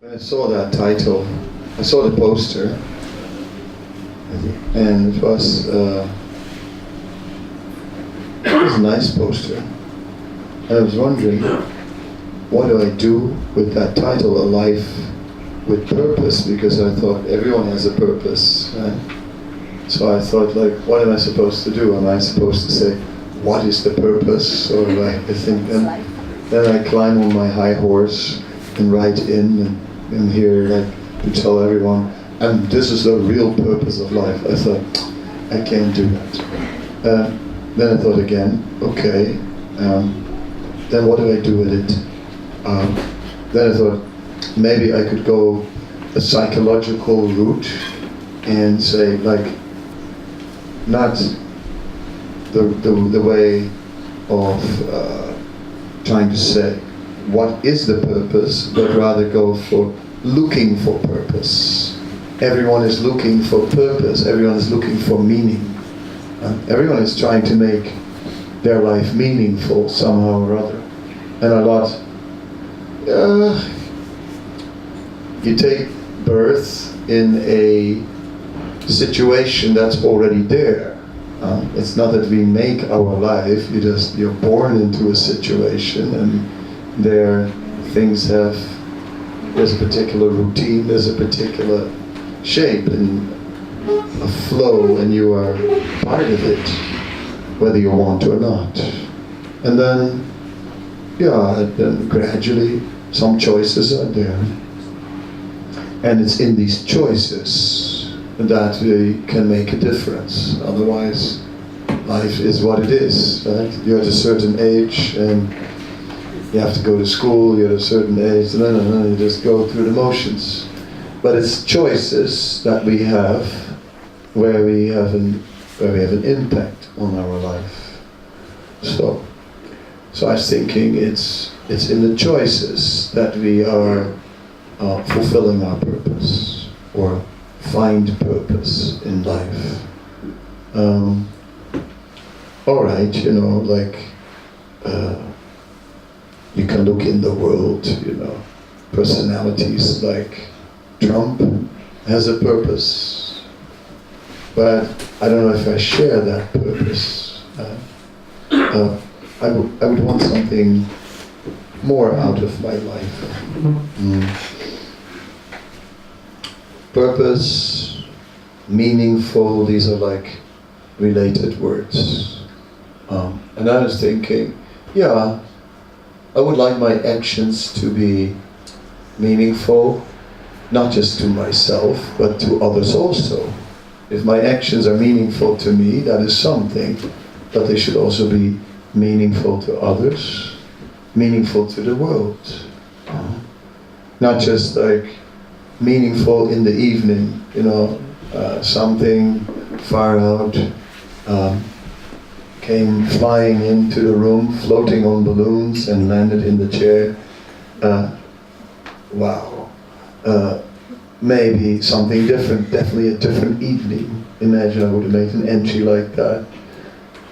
When I saw that title, I saw the poster, and it was a nice poster. And I was wondering, what do I do with that title, A Life with Purpose? Because I thought everyone has a purpose. Right? So I thought, like, what am I supposed to do? Am I supposed to say, what is the purpose? Or like, I think, and then I climb on my high horse and write in and here, like, to tell everyone, and this is the real purpose of life. I thought, I can't do that. Then I thought again, okay, then what do I do with it? Then I thought, maybe I could go a psychological route and say, like, not the way of trying to say what is the purpose, but rather go for looking for purpose. Everyone is looking for purpose, everyone is looking for meaning. Everyone is trying to make their life meaningful somehow or other. And I thought, you take birth in a situation that's already there. It's not that we make our life, you're born into a situation, and there things there's a particular routine, there's a particular shape and a flow, and you are part of it, whether you want to or not. And then, then gradually some choices are there. And it's in these choices that we can make a difference. Otherwise, life is what it is, right? You're at a certain age and you have to go to school, you're at a certain age, and you just go through the motions. But it's choices that we have where we have an impact on our life. So I was thinking it's in the choices that we are fulfilling our purpose or find purpose in life. All right, you can look in the world, personalities like Trump has a purpose, but I don't know if I share that purpose. I would want something more out of my life. Purpose, meaningful, these are like related words. And I was thinking, I would like my actions to be meaningful, not just to myself, but to others also. If my actions are meaningful to me, that is something, but they should also be meaningful to others, meaningful to the world. Not just like meaningful in the evening, something far out, came flying into the room, floating on balloons and landed in the chair. Wow. Maybe something different, definitely a different evening. Imagine I would have made an entry like that.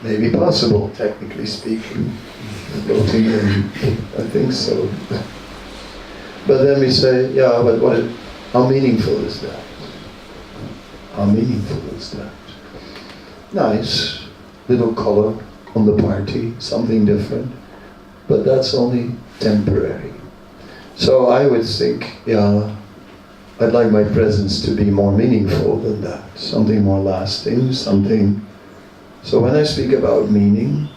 Maybe possible, technically speaking. Floating in, I think so. But then we say, but how meaningful is that? How meaningful is that? Nice, little color on the party, something different, but that's only temporary. So I would think, I'd like my presence to be more meaningful than that, something more lasting, something. So when I speak about meaning,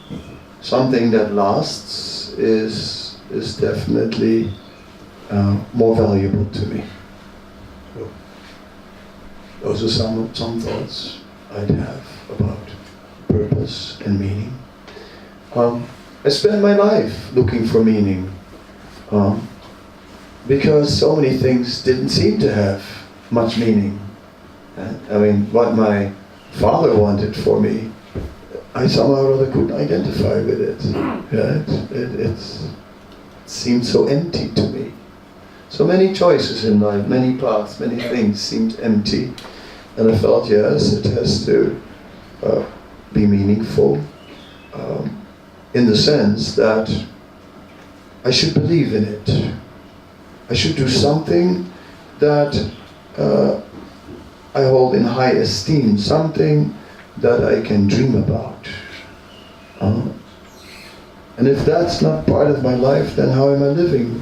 something that lasts is definitely more valuable to me. So those are some thoughts I'd have about purpose and meaning. I spent my life looking for meaning because so many things didn't seem to have much meaning. I mean, what my father wanted for me, I somehow or other couldn't identify with it. It seemed so empty to me. So many choices in life, many paths, many things seemed empty. And I felt, yes, it has to be meaningful in the sense that I should believe in it. I should do something that I hold in high esteem, something that I can dream about. And if that's not part of my life, then how am I living?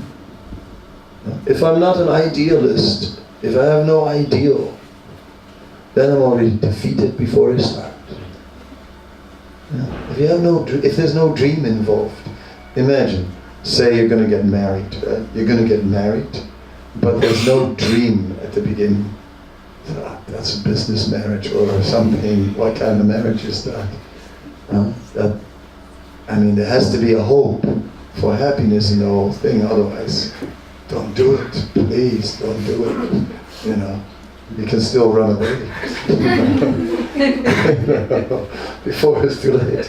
If I'm not an idealist, if I have no ideal, then I'm already defeated before I start. If there's no dream involved, imagine, say you're going to get married. You're going to get married, but there's no dream at the beginning. That's a business marriage or something. What kind of marriage is that? There has to be a hope for happiness in the whole thing. Otherwise, don't do it. Please, don't do it. You can still run away. Before it's too late.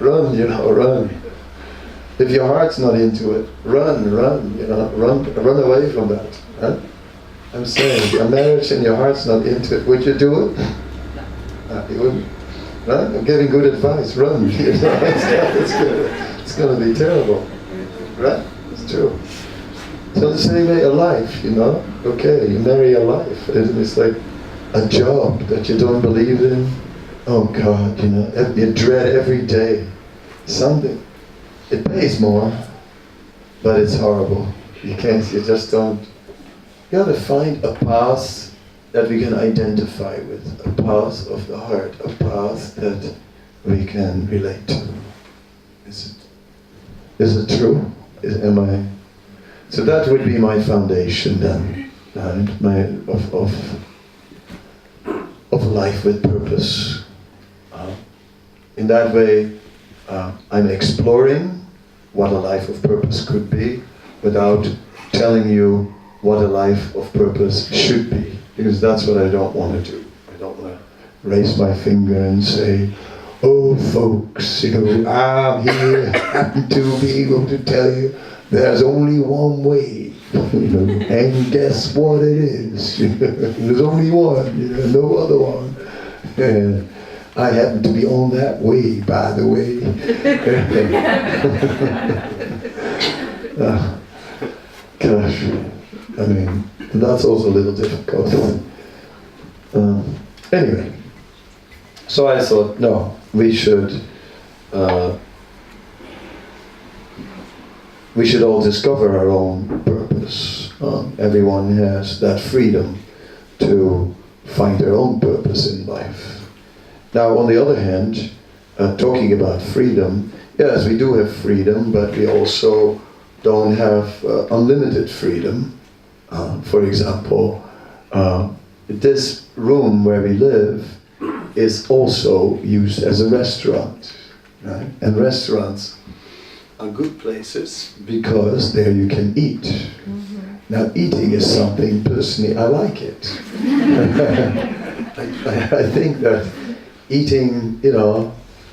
Run, run. If your heart's not into it, run away from that. Huh? I'm saying, a marriage and your heart's not into it, would you do it? You wouldn't. Right? I'm giving good advice. Run. It's going to be terrible. Right? It's true. So the same way, a life, okay, you marry a life. It's like a job that you don't believe in. Oh God, you dread every day. Something. It pays more, but it's horrible. You just don't. You got to find a path that we can identify with, a path of the heart, a path that we can relate to. Is it true? So that would be my foundation then, of life with purpose. In that way, I'm exploring what a life of purpose could be without telling you what a life of purpose should be, because that's what I don't want to do. I don't want to raise my finger and say, oh folks, I'm here, happy to be able to tell you there's only one way, and guess what it is? There's only one, no other one. And I happen to be on that way, by the way. Gosh, that's also a little difficult. Anyway, so I thought, no, we should all discover our own purpose. Everyone has that freedom to find their own purpose in life. Now, on the other hand, talking about freedom, yes, we do have freedom, but we also don't have unlimited freedom. For example, this room where we live is also used as a restaurant, right? And restaurants are good places because there you can eat. Mm-hmm. Now, eating is something, personally, I like it. I think that eating,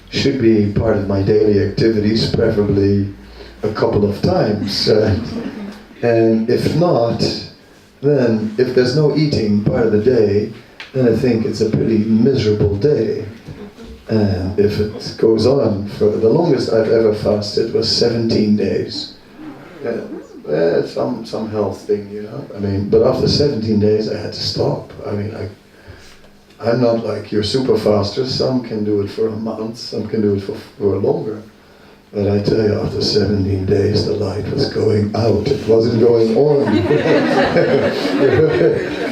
should be part of my daily activities, preferably a couple of times. And if not, then if there's no eating part of the day, then I think it's a pretty miserable day. And if it goes on for the longest I've ever fasted was 17 days. Some health thing, but after 17 days I had to stop. I'm not like your super fasters. Some can do it for a month, some can do it for longer. But I tell you, after 17 days, the light was going out. It wasn't going on.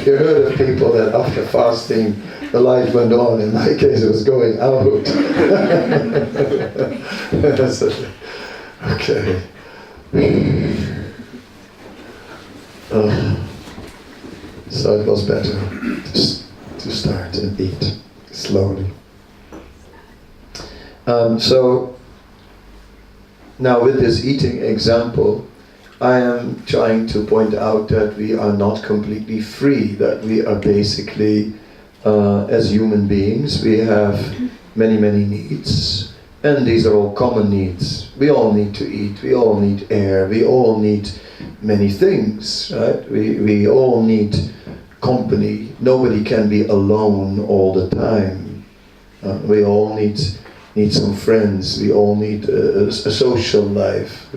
You heard of people that after fasting, the light went on. In my case, it was going out. Okay. So it was better to start and eat slowly. So now with this eating example, I am trying to point out that we are not completely free, that we are basically, as human beings, we have many, many needs. And these are all common needs. We all need to eat, we all need air, we all need many things, right? We all need company. Nobody can be alone all the time. We all need some friends, we all need a social life.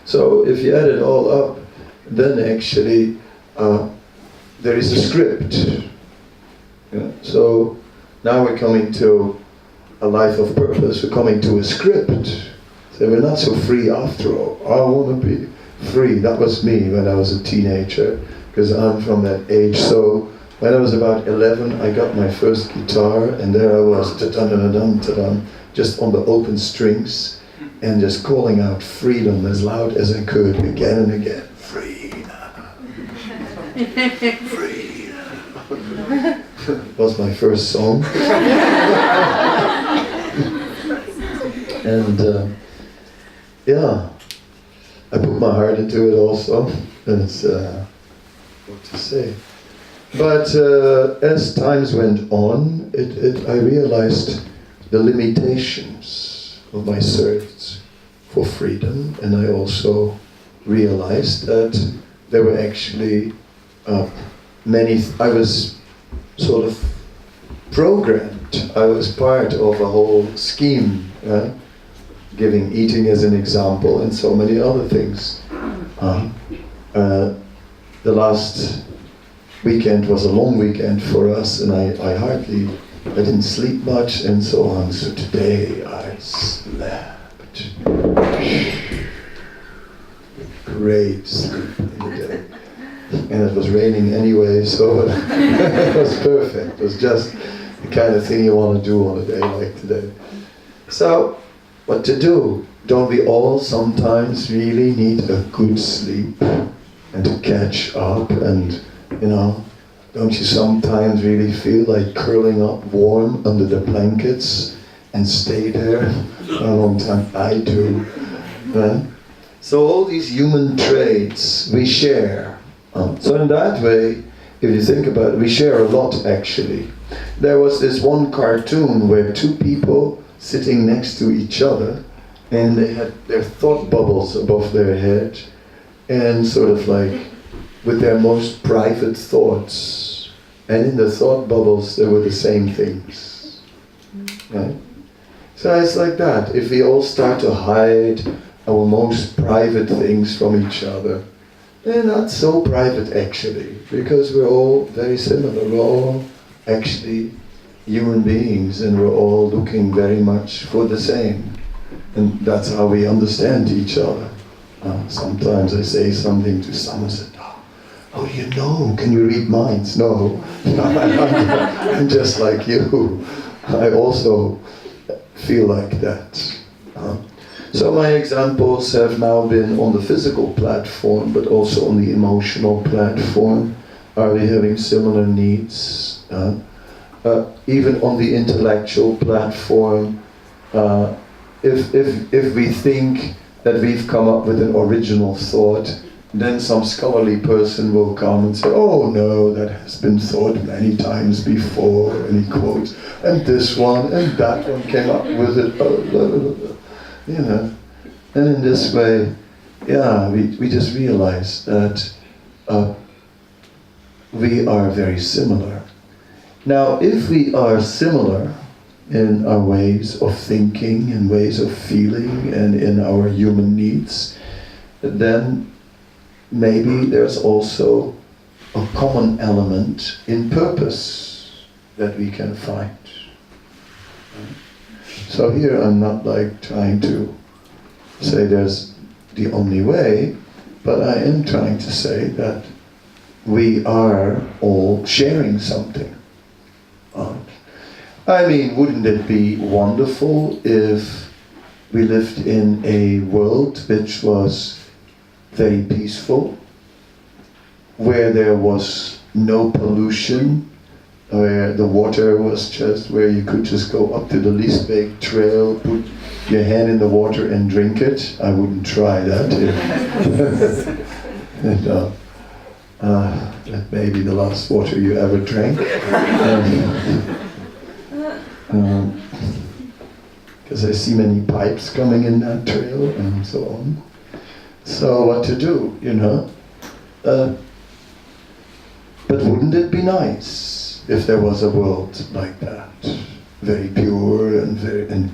So if you add it all up, then actually there is a script. Yeah? So now we're coming to a life of purpose, we're coming to a script. So we're not so free after all. I want to be free. That was me when I was a teenager, because I'm from that age. So when I was about 11, I got my first guitar, and there I was, ta-dum, ta-dum, just on the open strings, and just calling out freedom as loud as I could, again and again. Freedom. Freedom. Was my first song. And yeah, I put my heart into it also, and it's what to say. But as times went on, I realized the limitations of my search for freedom, and I also realized that there were actually I was sort of programmed. I was part of a whole scheme, giving eating as an example, and so many other things. The last weekend was a long weekend for us, and I didn't sleep much and so on. So today I slept. Great sleep in the day. And it was raining anyway, so it was perfect. It was just the kind of thing you want to do on a day like today. So, what to do? Don't we all sometimes really need a good sleep and to catch up? And, don't you sometimes really feel like curling up warm under the blankets and stay there for a long time? I do. So all these human traits we share. So in that way, if you think about it, we share a lot actually. There was this one cartoon where two people sitting next to each other, and they had their thought bubbles above their head, and sort of like with their most private thoughts. And in the thought bubbles there were the same things. Right? So it's like that. If we all start to hide our most private things from each other, they're not so private actually, because we're all very similar. We're all actually human beings, and we're all looking very much for the same. And that's how we understand each other. Sometimes I say something to someone, said, "Oh, you know, can you read minds?" No, I'm just like you. I also feel like that. So my examples have now been on the physical platform, but also on the emotional platform. Are we having similar needs? Even on the intellectual platform, if we think that we've come up with an original thought, then some scholarly person will come and say, "Oh no, that has been thought many times before," and he quotes, "And this one and that one came up with it," And in this way, we just realize that we are very similar. Now, if we are similar in our ways of thinking and ways of feeling and in our human needs, then maybe there's also a common element in purpose that we can find. So here I'm not like trying to say there's the only way, but I am trying to say that we are all sharing something. I mean, wouldn't it be wonderful if we lived in a world which was very peaceful, where there was no pollution, where the water was just, where you could just go up to the least big trail, put your hand in the water and drink it? I wouldn't try that. That may be the last water you ever drank. Because I see many pipes coming in that trail and so on. So what to do, But wouldn't it be nice if there was a world like that, very pure and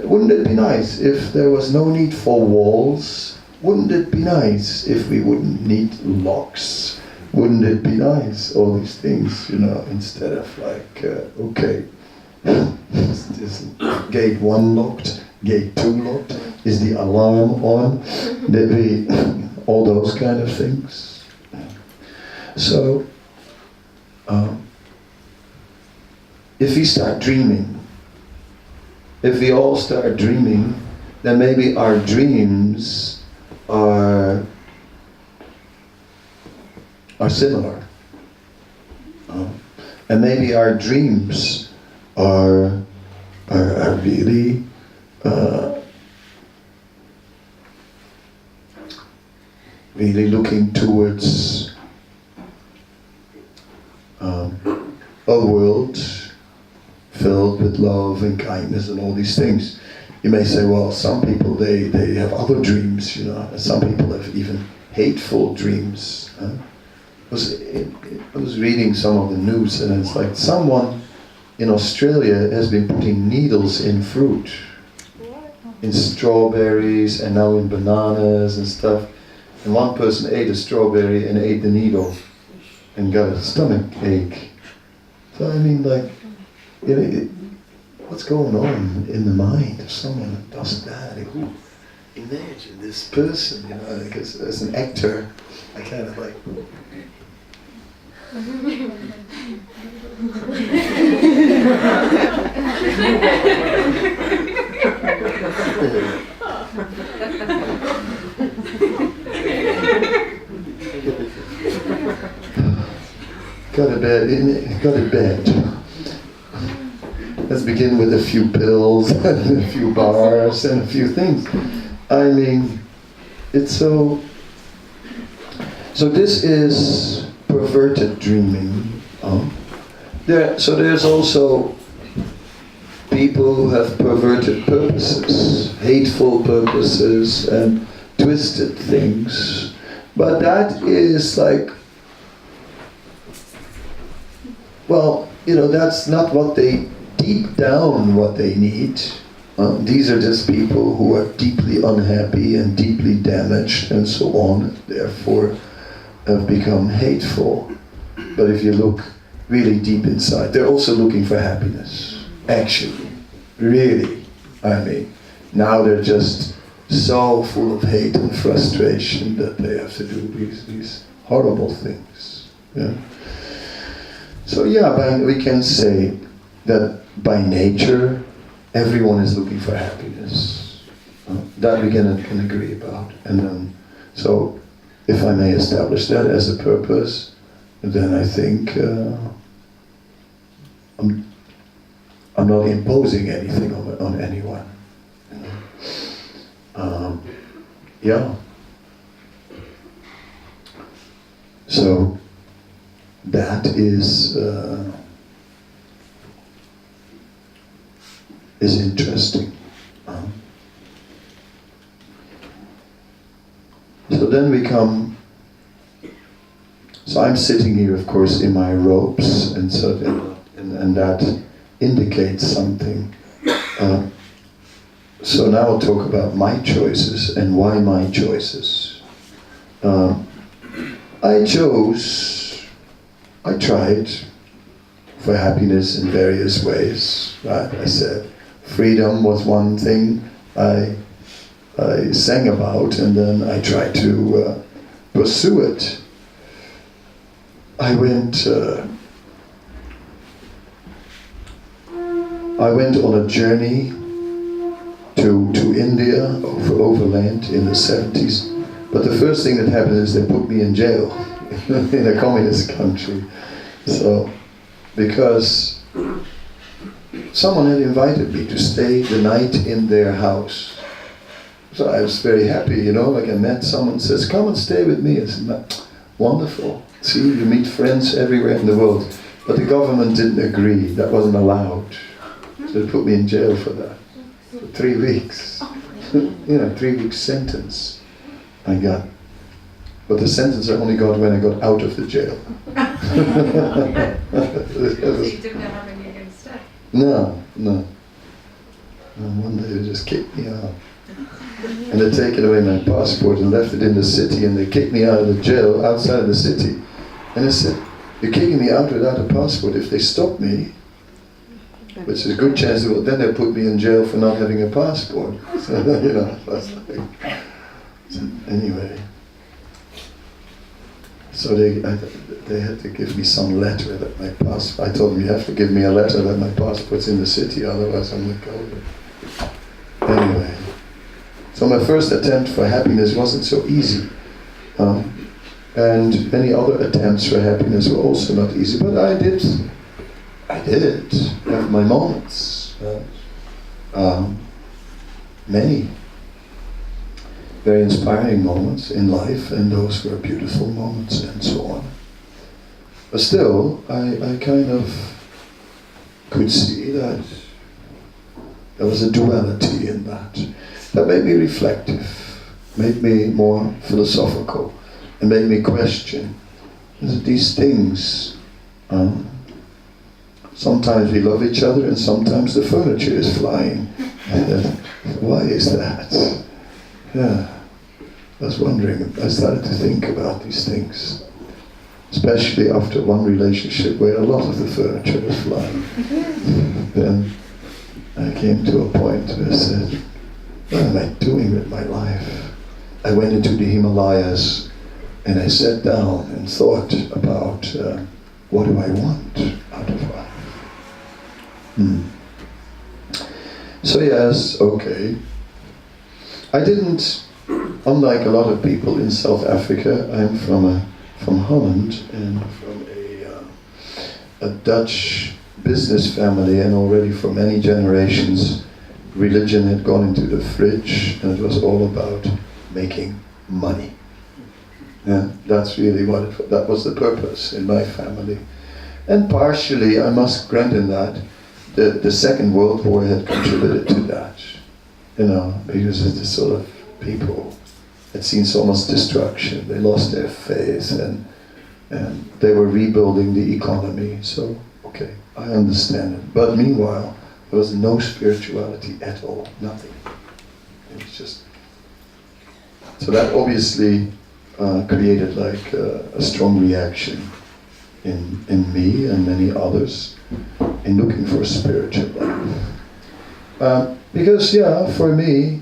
wouldn't it be nice if there was no need for walls wouldn't it be nice if we wouldn't need locks? Wouldn't it be nice? All these things, instead of like, okay, is gate 1 locked, gate 2 locked, is the alarm on? Did we, all those kind of things. So, if we start dreaming, if we all start dreaming, then maybe our dreams are similar. And maybe our dreams are really really looking towards a world filled with love and kindness and all these things. You may say, well, some people, they have other dreams, some people have even hateful dreams. I was reading some of the news, and it's like someone in Australia has been putting needles in fruit, in strawberries and now in bananas and stuff. And one person ate a strawberry and ate the needle and got a stomach ache. So I mean, like, what's going on in the mind of someone that does that? Imagine this person, because as an actor, I kind of like... Got a bed. Let's begin with a few pills and a few bars and a few things. I mean, it's so this is perverted dreaming. So there's also people who have perverted purposes, hateful purposes and twisted things. But that is like, well, that's not what they, deep down what they need. These are just people who are deeply unhappy and deeply damaged and so on, therefore have become hateful. But if you look really deep inside, they're also looking for happiness, actually, really. I mean, now they're just so full of hate and frustration that they have to do these horrible things. Yeah. So yeah, we can say that by nature, everyone is looking for happiness. That we can agree about. And then, so if I may establish that as a purpose, then I think I'm not imposing anything on anyone. Yeah. So that is interesting. So then we come. So I'm sitting here, of course, in my robes, and so and that indicates something. So now I'll talk about my choices and why my choices. I tried for happiness in various ways. Right? I said freedom was one thing I sang about, and then I tried to pursue it. I went on a journey to India overland in the 70s. But the first thing that happened is they put me in jail in a communist country. So, because someone had invited me to stay the night in their house. So I was very happy, like I met someone says, come and stay with me. I said, wonderful. See, you meet friends everywhere in the world. But the government didn't agree, that wasn't allowed. So they put me in jail for that. For 3 weeks. 3 weeks sentence I got. But the sentence I only got when I got out of the jail. So you didn't know how many you're going to stay? No. One day they just kicked me out. And they'd taken away my passport and left it in the city, and they kicked me out of the jail outside of the city. And I said, you're kicking me out without a passport. If they stop me, which is a good chance, then they'll put me in jail for not having a passport. So, that's like... So anyway. So they had to give me some letter that my passport... I told them, you have to give me a letter that my passport's in the city, otherwise I'm not going. Anyway. So my first attempt for happiness wasn't so easy. And many other attempts for happiness were also not easy, but I did have my moments. Many very inspiring moments in life, and those were beautiful moments and so on. But still, I kind of could see that there was a duality in that. That made me reflective, made me more philosophical, and made me question these things. Sometimes we love each other and sometimes the furniture is flying. Why is that? Yeah, I was wondering, I started to think about these things. Especially after one relationship where a lot of the furniture was flying. Then I came to a point where I said, what am I doing with my life? I went into the Himalayas and I sat down and thought about what do I want out of life? So yes, okay. I didn't, unlike a lot of people in South Africa, I'm from Holland and from a Dutch business family, and already for many generations religion had gone into the fridge and it was all about making money. Yeah, that's really that was the purpose in my family. And partially, I must grant in that, the Second World War had contributed to that. Because it's the sort of people had seen so much destruction, they lost their faith, and they were rebuilding the economy. So, okay, I understand it. But meanwhile, there was no spirituality at all, nothing. It was just... So that obviously created like a strong reaction in me and many others in looking for a spiritual life. Because, yeah, for me,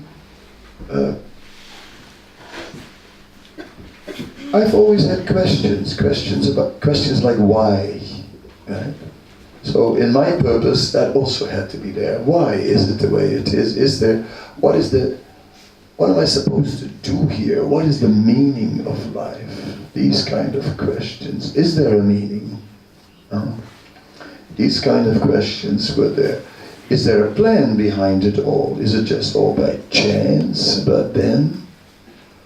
I've always had questions like why, right? So in my purpose, that also had to be there. Why is it the way it is? What am I supposed to do here? What is the meaning of life? These kind of questions. Is there a meaning? These kind of questions were there. Is there a plan behind it all? Is it just all by chance? But then,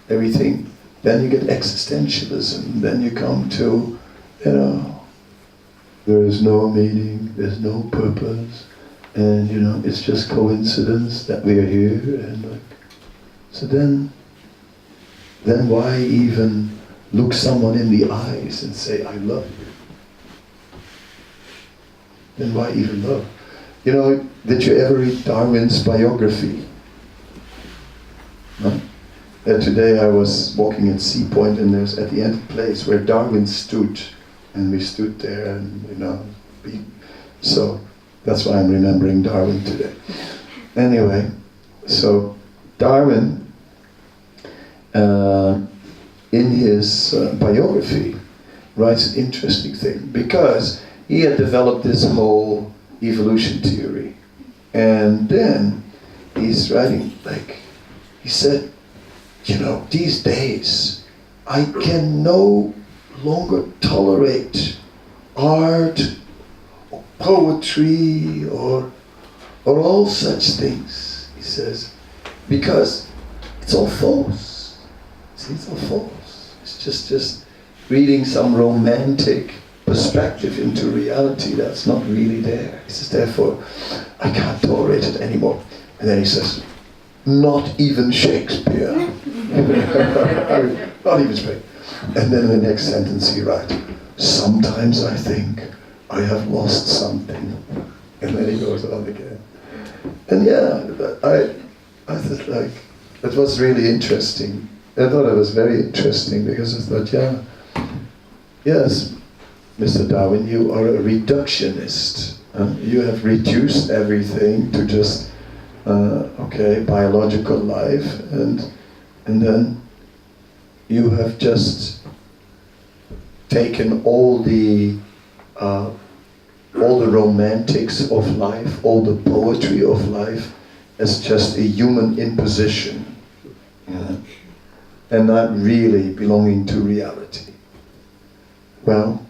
everything, then you get existentialism. Then you come to, there is no meaning, there's no purpose, and it's just coincidence that we are here, and so then why even look someone in the eyes and say, I love you? Then why even love? Did you ever read Darwin's biography? No? Today I was walking at Sea Point, and there's at the end a place where Darwin stood, and we stood there, and so that's why I'm remembering Darwin today. Anyway, so Darwin, in his biography, writes an interesting thing, because he had developed this whole evolution theory, and then he's writing, he said, these days I can no longer tolerate art or poetry or all such things, he says, because it's all false. See, it's all false. It's just reading some romantic perspective into reality that's not really there. He says, therefore, I can't tolerate it anymore. And then he says, not even Shakespeare. Not even Shakespeare. And then in the next sentence he writes, sometimes I think I have lost something. And then he goes on again. And yeah, I just it was really interesting. I thought it was very interesting because I thought, yes, Mr. Darwin, you are a reductionist. You have reduced everything to just, biological life, and then you have just taken all the romantics of life, all the poetry of life, as just a human imposition, and not really belonging to reality. Well,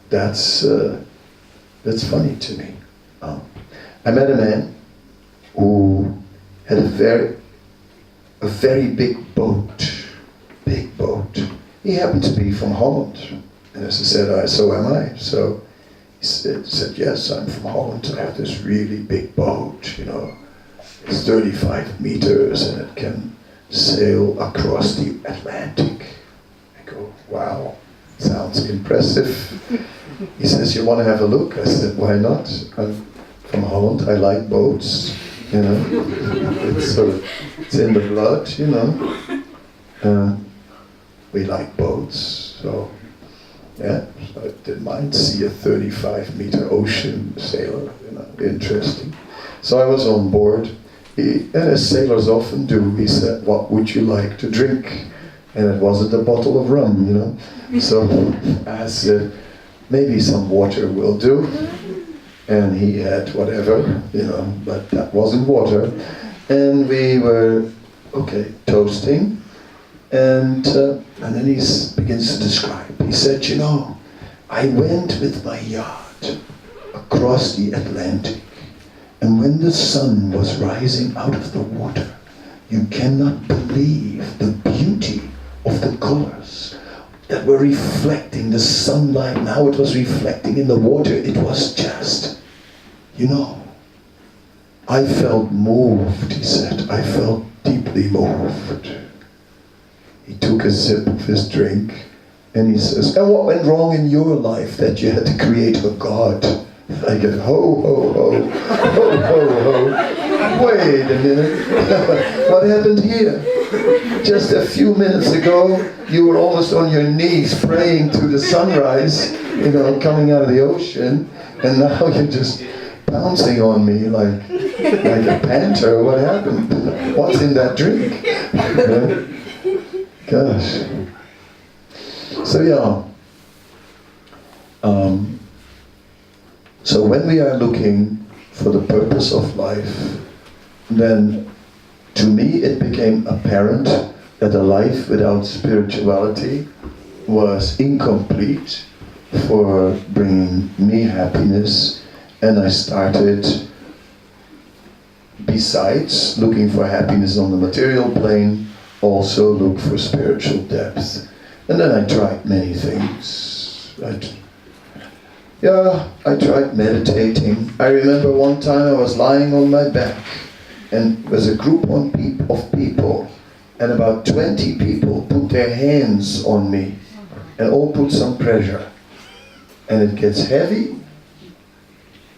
that's funny to me. I met a man who had a very big boat. He happened to be from Holland, and as I said, so am I. So he said, yes, I'm from Holland. I have this really big boat. It's 35 meters, and it can sail across the Atlantic. I go, wow, sounds impressive. He says, you want to have a look? I said, why not? I'm from Holland, I like boats, It's in the blood, we like boats, so I didn't mind see a 35-meter ocean sailor, interesting. So I was on board, and as sailors often do, he said, what would you like to drink? And it wasn't a bottle of rum, So I said, maybe some water will do. And he had whatever, but that wasn't water. And we were, toasting. And then he begins to describe. He said, I went with my yacht across the Atlantic. And when the sun was rising out of the water, you cannot believe the beauty of the colors that were reflecting the sunlight, and how it was reflecting in the water. It was just, I felt moved, he said. I felt deeply moved. He took a sip of his drink, and he says, and what went wrong in your life that you had to create a god? I go, ho, ho, ho, ho, ho, ho. Wait a minute. What happened here? Just a few minutes ago, you were almost on your knees praying to the sunrise, coming out of the ocean, and now you're just bouncing on me like a panther. What happened? What's in that drink? Gosh. So so when we are looking for the purpose of life, then to me it became apparent that a life without spirituality was incomplete for bringing me happiness, and I started, besides looking for happiness on the material plane, also look for spiritual depth. And then I tried many things. I tried meditating. I remember one time I was lying on my back, and there was a group of people, and about 20 people put their hands on me, and all put some pressure. And it gets heavy.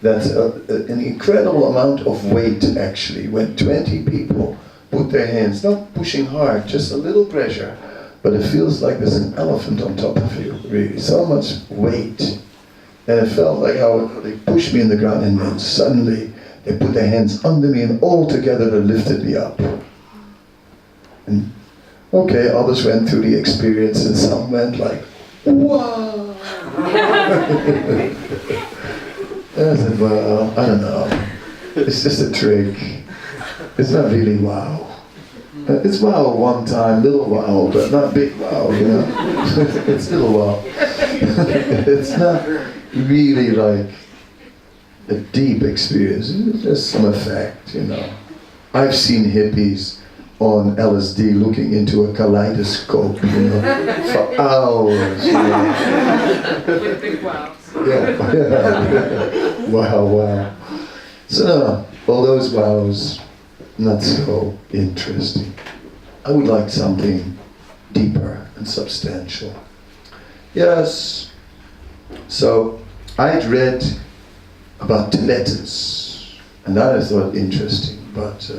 That's an incredible amount of weight, actually, when 20 people put their hands, not pushing hard, just a little pressure, but it feels like there's an elephant on top of you, really, so much weight. And it felt like how they pushed me in the ground, and then suddenly they put their hands under me, and all together they lifted me up. And others went through the experience, and some went like, wow! And I said, well, I don't know. It's just a trick. It's not really wow. It's wow one time, little wow, but not big wow, It's little wow. It's not really like a deep experience. It's just some effect, I've seen hippies on LSD looking into a kaleidoscope, for hours. With big wows. Yeah. Wow. So no, all those wows, not so interesting. I would like something deeper and substantial. Yes. So I'd read about Tibetans, and that I thought interesting, but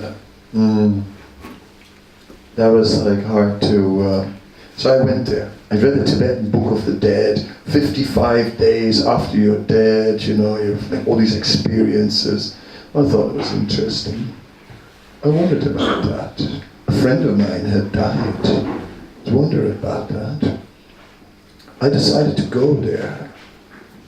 that was like hard to, so I went there. I read the Tibetan Book of the Dead, 55 days after you're dead, you know, you've like all these experiences. I thought it was interesting. I wondered about that. A friend of mine had died. I was wondering about that. I decided to go there,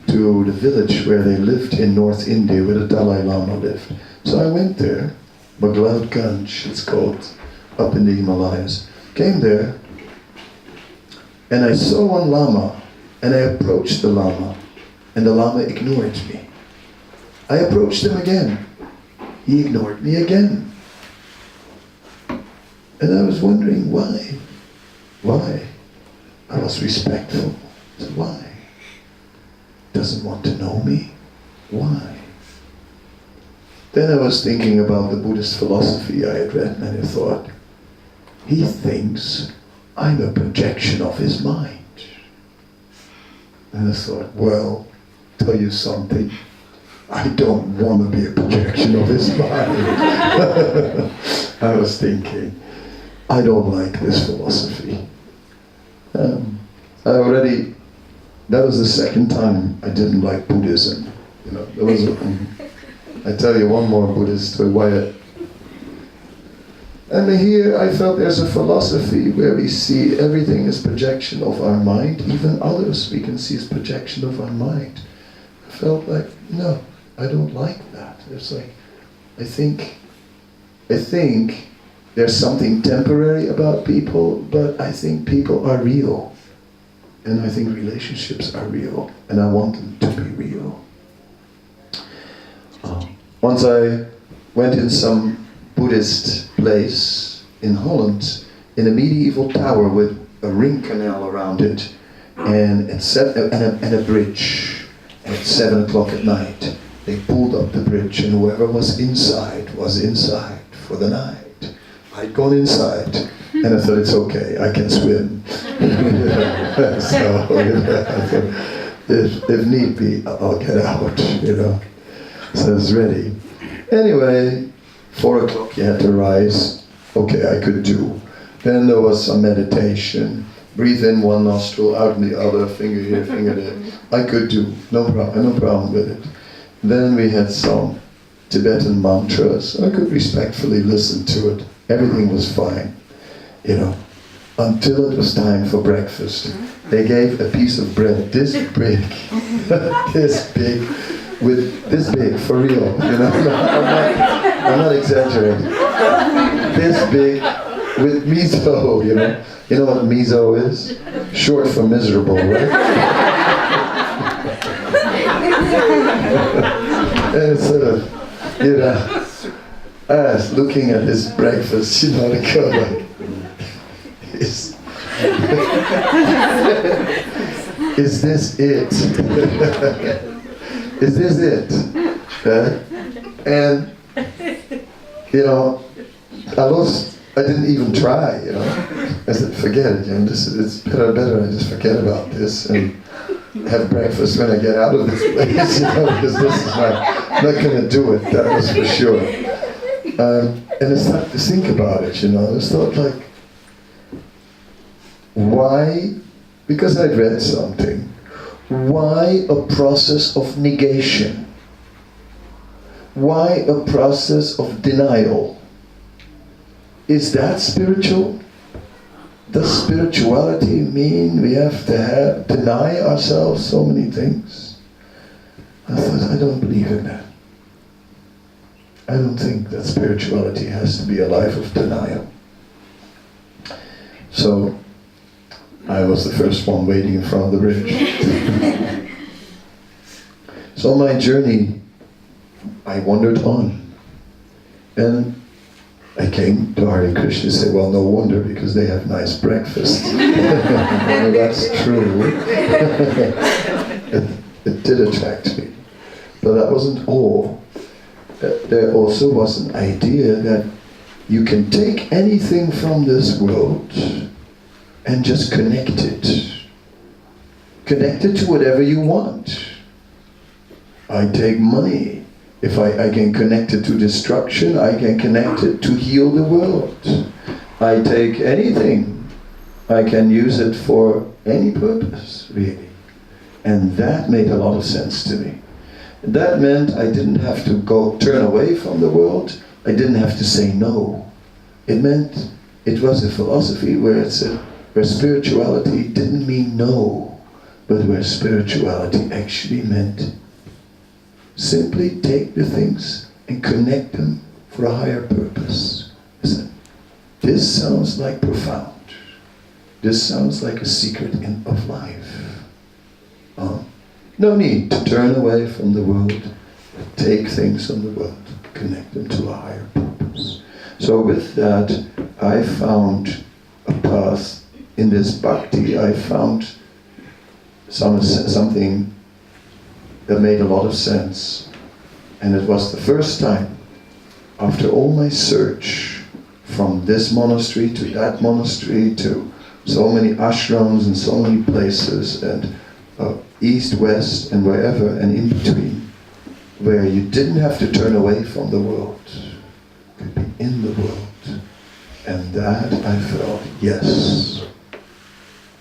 to the village where they lived in North India, where the Dalai Lama lived. So I went there, Ganj it's called, up in the Himalayas. Came there, and I saw one Lama, and I approached the Lama, and the Lama ignored me. I approached him again. He ignored me again. And I was wondering why. Why? I was respectful. So why? Doesn't want to know me? Why? Then I was thinking about the Buddhist philosophy I had read, and I thought, he thinks I'm a projection of his mind. And I thought, well, tell you something, I don't want to be a projection of his mind. I was thinking, I don't like this philosophy. That was the second time I didn't like Buddhism. You know, there was I tell you one more Buddhist story, why and here I felt there's a philosophy where we see everything as projection of our mind, even others we can see as projection of our mind. I felt like, no, I don't like that. It's like, I think there's something temporary about people, but I think people are real. And I think relationships are real, and I want them to be real. Once I went in some Buddhist place in Holland, in a medieval tower with a ring canal around it, and a bridge. And at 7 o'clock at night, they pulled up the bridge, and whoever was inside for the night. I'd gone inside, and I thought, it's okay, I can swim. So, I thought, if need be, I'll get out, you know. So I was ready. Anyway, 4 o'clock you had to rise. Okay, I could do. Then there was some meditation. Breathe in one nostril, out in the other, finger here, finger there. I could do, no problem with it. Then we had some Tibetan mantras. I could respectfully listen to it. Everything was fine, you know, until it was time for breakfast. They gave a piece of bread this big, this big, for real, you know, I'm not exaggerating. This big, with miso, you know. You know what miso is? Short for miserable, right? And sort of, you know, I was looking at his breakfast, you know, the girl like, is this it? Is this it? And, you know, I didn't even try, you know. I said, forget it, you know, it's better I just forget about this and have breakfast when I get out of this place, you know, because this is not going to do it, that was for sure. And I started to think about it, you know. I thought, like, why, because I'd read something, why a process of negation? Why a process of denial? Is that spiritual? Does spirituality mean we have to deny ourselves so many things? I thought, I don't believe in that. I don't think that spirituality has to be a life of denial. So, I was the first one waiting in front of the bridge. So on my journey, I wandered on. And I came to Hare Krishna and said, well, no wonder, because they have nice breakfast. Well, that's true. It did attract me. But that wasn't all. There also was an idea that you can take anything from this world and just connect it. Connect it to whatever you want. I take money. If I can connect it to destruction, I can connect it to heal the world. I take anything, I can use it for any purpose, really. And that made a lot of sense to me. That meant I didn't have to turn away from the world. I didn't have to say no. It meant it was a philosophy where spirituality didn't mean no, but where spirituality actually meant simply take the things and connect them for a higher purpose. Listen, this sounds like profound. This sounds like a secret of life. No need to turn away from the world, take things from the world, connect them to a higher purpose. So with that, I found a path in this bhakti. I found something that made a lot of sense. And it was the first time, after all my search, from this monastery to that monastery to so many ashrams and so many places, and east, west, and wherever, and in between, where you didn't have to turn away from the world, you could be in the world. And that I felt, yes,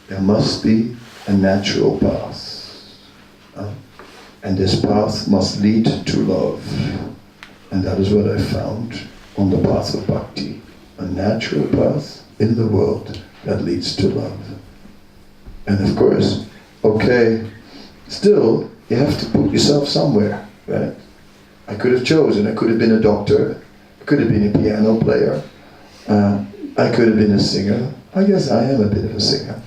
there must be a natural path. And this path must lead to love. And that is what I found on the path of bhakti. A natural path in the world that leads to love. And of course, okay, still, you have to put yourself somewhere, right? I could have chosen. I could have been a doctor. I could have been a piano player. I could have been a singer. I guess I am a bit of a singer.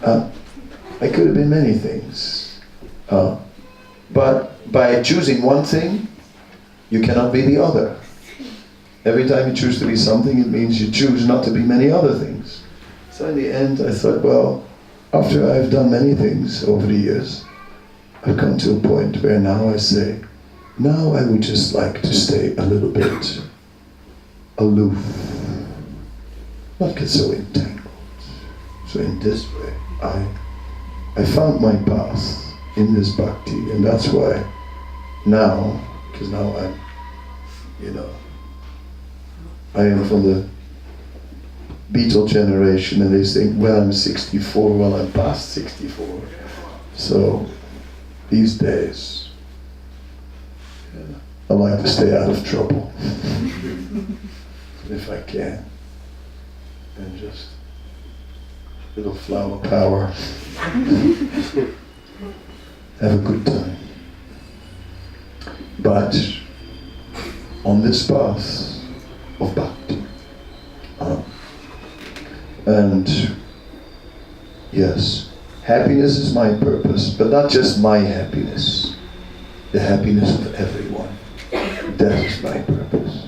I could have been many things. But by choosing one thing, you cannot be the other. Every time you choose to be something, it means you choose not to be many other things. So in the end, I thought, well, after I've done many things over the years, I've come to a point where now I say, now I would just like to stay a little bit aloof, not get so entangled. So in this way, I found my path in this bhakti, and that's why now, because now I'm, I am from the Beatle generation, and they think, well, I'm 64, well, I'm past 64. So these days, I like to stay out of trouble, if I can, and just a little flower power, have a good time. But on this path of bhakti, and yes, happiness is my purpose, but not just my happiness, the happiness of everyone. That is my purpose.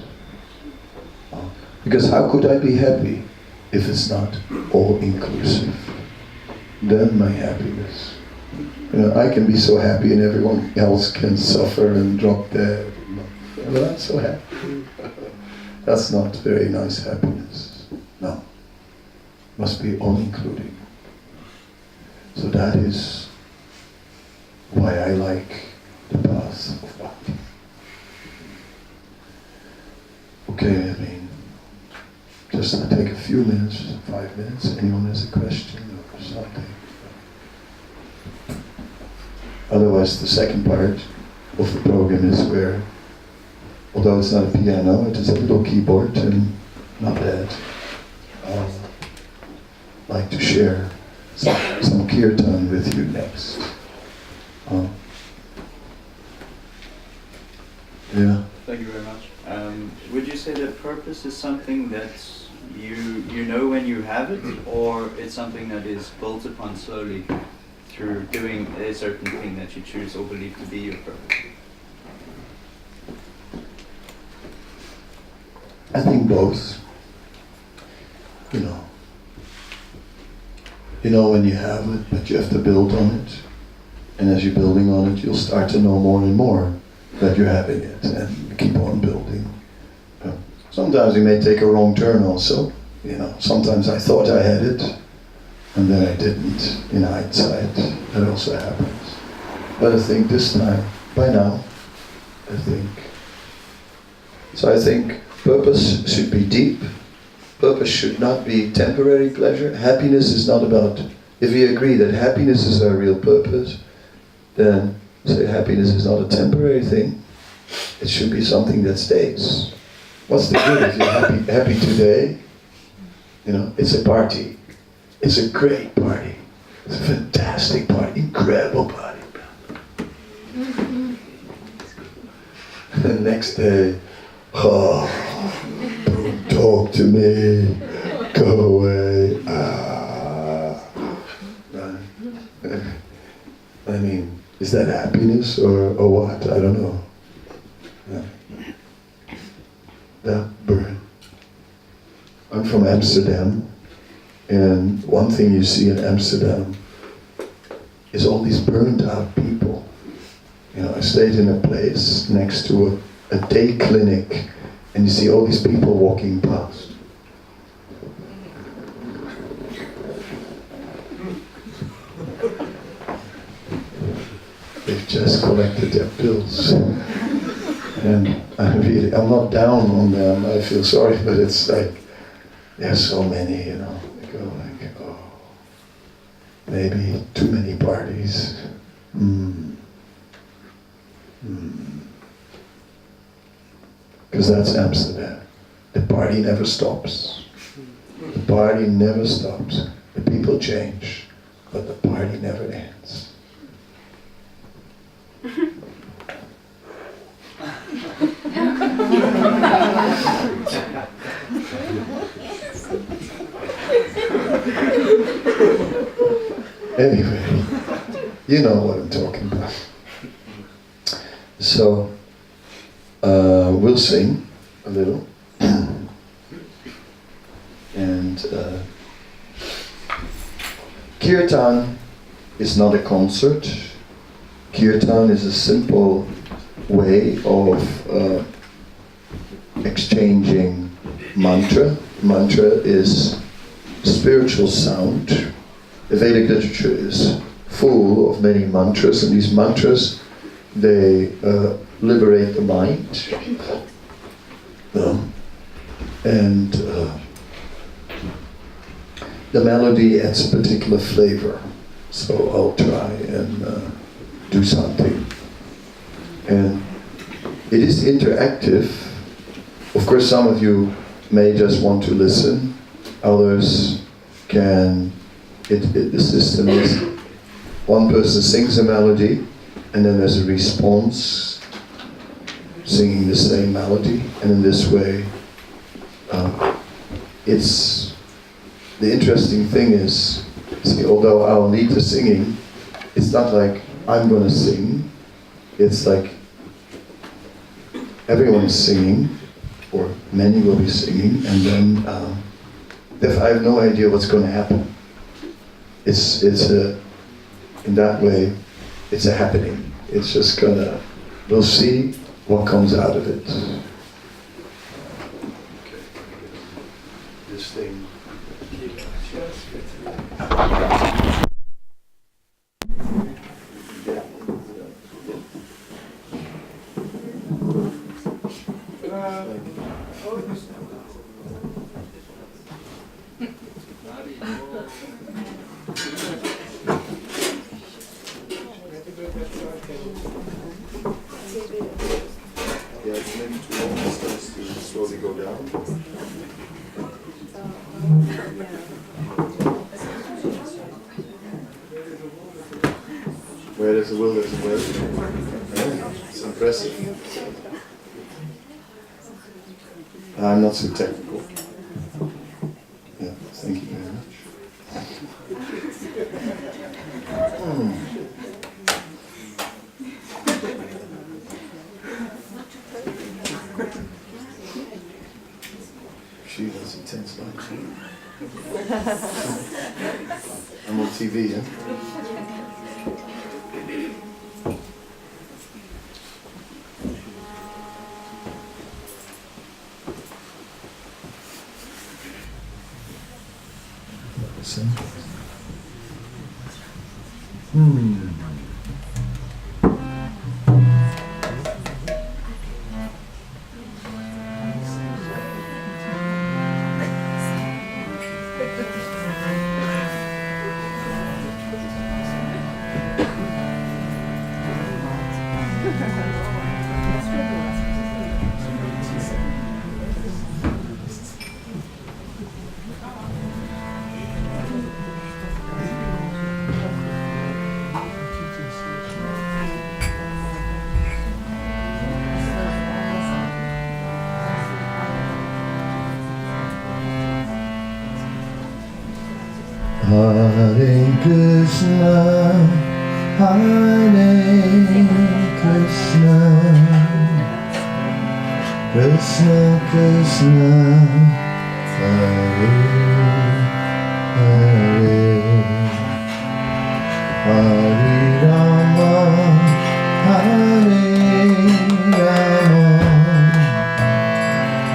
Because how could I be happy if it's not all-inclusive? Then my happiness. I can be so happy and everyone else can suffer and drop dead. Well, I'm so happy. That's not very nice happiness. No. Must be all-including. So that is why I like the path of bhakti. Okay, just take a few minutes, 5 minutes. Anyone has a question or something? Otherwise, the second part of the program is where, although it's not a piano, it is a little keyboard, and not bad. I'd like to share some kirtan with you next. Yeah. Thank you very much. Would you say that purpose is something that you know when you have it, or it's something that is built upon slowly through doing a certain thing that you choose or believe to be your purpose? I think both. You know when you have it, but you have to build on it. And as you're building on it, you'll start to know more and more that you're having it, and you keep on building. Sometimes you may take a wrong turn also. Sometimes I thought I had it, and then I didn't, in hindsight. That also happens. But I think this time, by now, I think purpose should be deep, purpose should not be temporary pleasure. Happiness is not about, if we agree that happiness is our real purpose, then say happiness is not a temporary thing. It should be something that stays. What's the good if you're happy today? You know, it's a party. It's a great party. It's a fantastic party, incredible party. And the next day, oh, don't talk to me, go away. I mean, is that happiness or what? I don't know. That burn. I'm from Amsterdam, and one thing you see in Amsterdam is all these burned out people. You know, I stayed in a place next to a day clinic, and you see all these people walking past. They've just collected their bills. And I'm not down on them, I feel sorry, but it's like, there's so many, you know. They go like, oh, maybe too many parties. Because that's Amsterdam. The party never stops. The party never stops. The people change, but the party never ends. Anyway, you know what I'm talking about. So, we'll sing a little. And kirtan is not a concert. Kirtan is a simple way of exchanging mantra. Mantra is spiritual sound. The Vedic literature is full of many mantras, and these mantras, they liberate the mind. And the melody adds a particular flavor. So I'll try and do something. And it is interactive. Of course, some of you may just want to listen. Others can, the system is one person sings a melody, and then there's a response singing the same melody, and in this way, it's, the interesting thing is, see, although I'll lead the singing, it's not like I'm going to sing, it's like everyone is singing, or many will be singing, and then I have no idea what's going to happen. It's a, in that way, it's a happening. It's just gonna, we'll see what comes out of it. Okay. This thing. Yeah, it's maybe too long. It starts to slowly go down. Where there's a will, there's a way. Yeah, it's impressive. I'm not so technical. Yeah, thank you very much. She has intense lights. I'm on TV, yeah? Listen. Hare Krishna, Hare Krishna, Krishna Krishna, Hare Hare, Hare Rama, Hare Rama,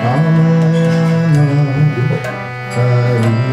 Rama Rama, Hare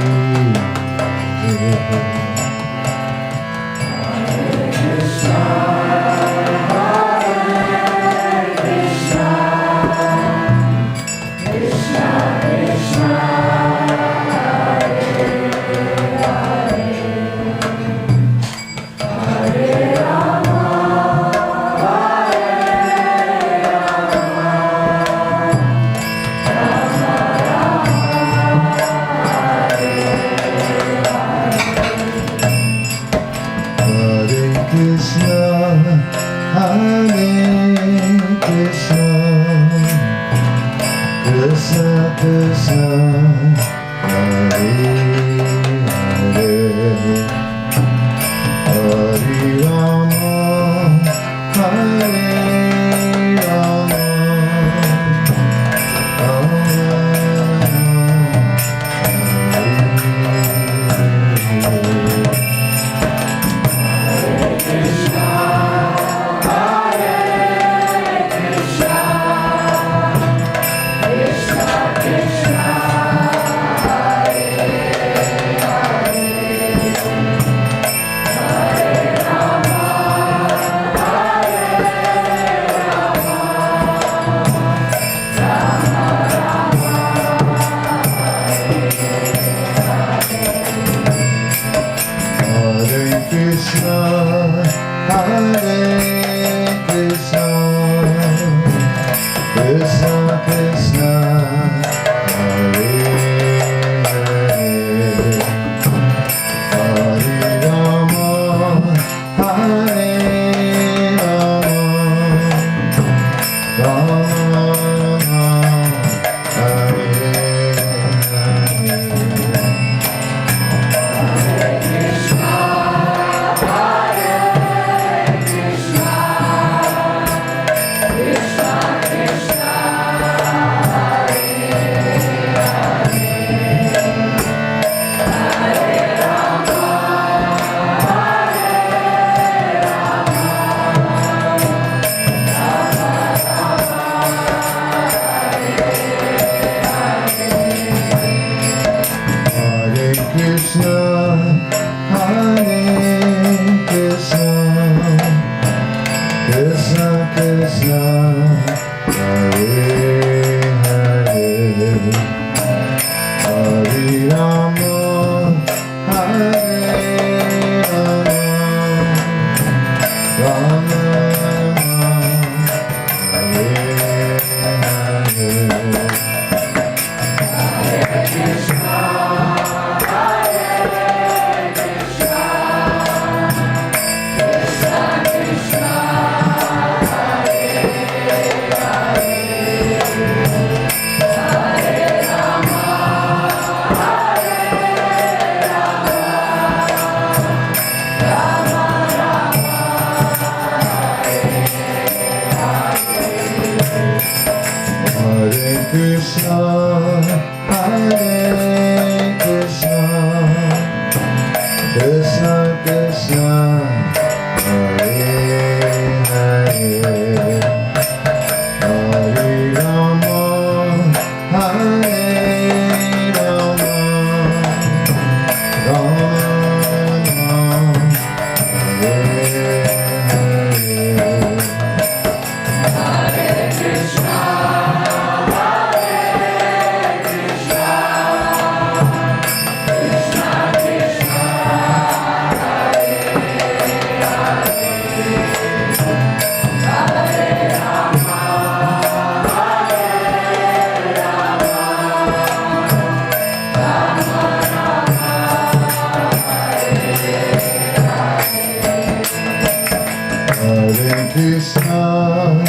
Krishna,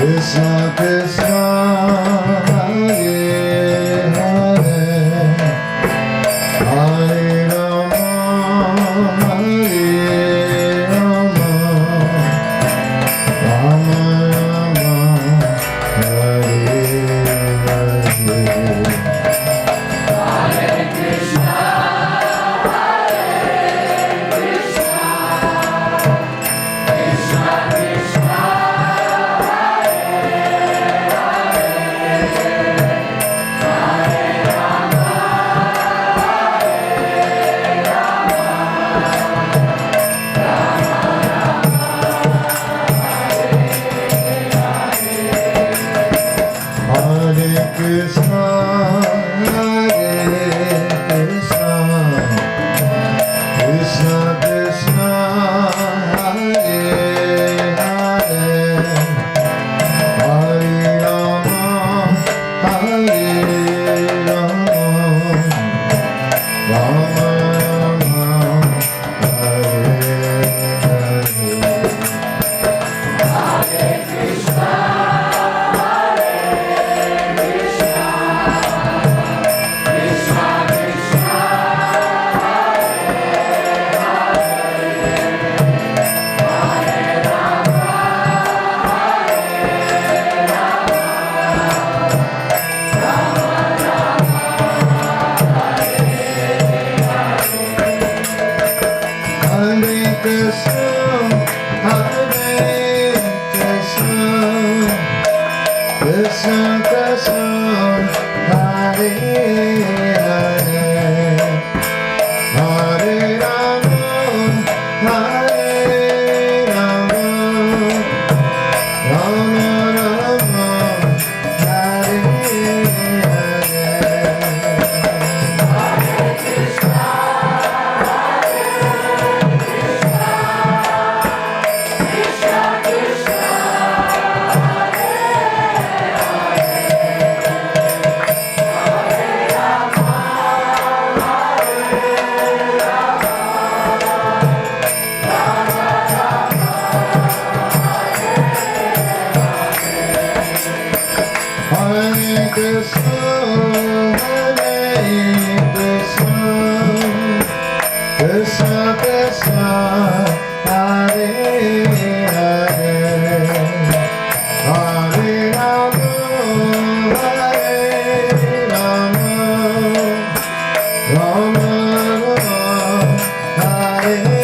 Krishna Krishna, Hare Hare, Hare Rama, Rama Rama, Hare Krishna Krishna, Hare Hare, Hare Rama, Krishna Krishna, Hare Hare, Hare Rama, Hare Rama, Rama Rama, Hare Hare.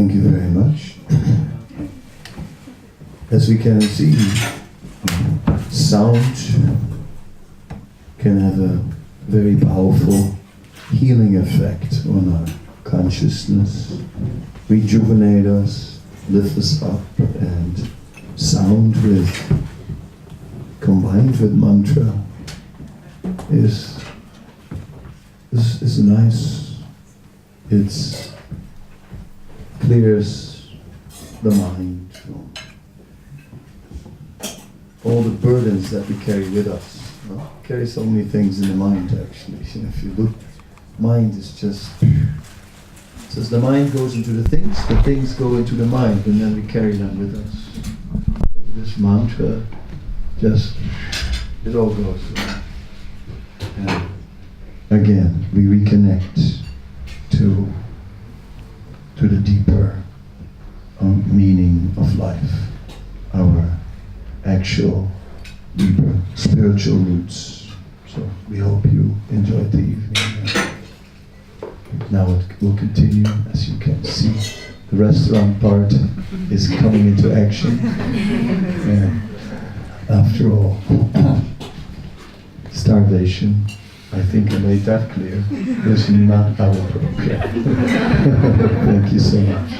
thank you very much. As we can see, sound can have a very powerful healing effect on our consciousness, rejuvenate us, lift us up, and sound combined with mantra is nice. It clears the mind from all the burdens that we carry with us. We carry so many things in the mind, actually. If you look, mind is just the mind goes into the things go into the mind, and then we carry them with us. This mantra, it all goes away. And again, we reconnect to the deeper meaning of life, our actual, deeper spiritual roots. So we hope you enjoyed the evening. Now it will continue. As you can see, the restaurant part is coming into action. And after all, starvation, I think I made that clear, is not our program. Thank you so much.